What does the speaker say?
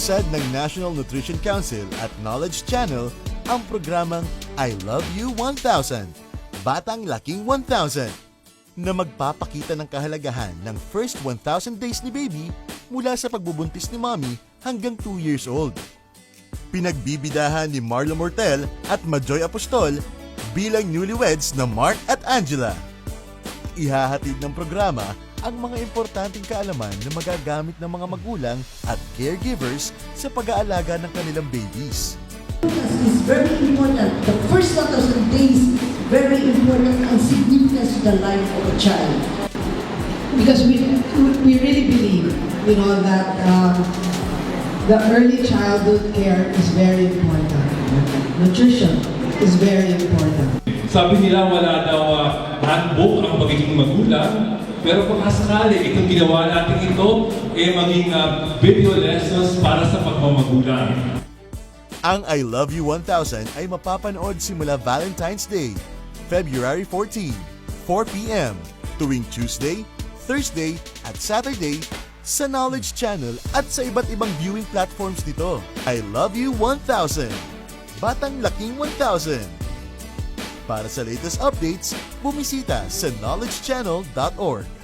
Inilunsad ng National Nutrition Council at Knowledge Channel ang programang I Love You 1000, Batang Laking 1000, na magpapakita ng kahalagahan ng first 1,000 days ni baby mula sa pagbubuntis ni mommy hanggang 2 years old. Pinagbibidahan ni Marlo Mortel at Majoy Apostol bilang newlyweds na Mark at Angela. Ihahatid ng programa ang mga importanteng kaalaman na magagamit ng mga magulang at caregivers sa pag-aalaga ng kanilang babies. Is very important. The first 1,000 days, very important and significant to the life of a child. Because we really believe, that the early childhood care is very important. Nutrition is very important. Sabi nila wala daw handbook ang pagiging magulang, pero baka sakali itong ginawa natin ito maging video lessons para sa pagmamagulang. Ang I Love You 1000 ay mapapanood simula Valentine's Day, February 14, 4 p.m. tuwing Tuesday, Thursday at Saturday sa Knowledge Channel at sa iba't ibang viewing platforms nito. I Love You 1000, Batang Laking 1000. Para sa latest updates, bumisita sa knowledgechannel.org.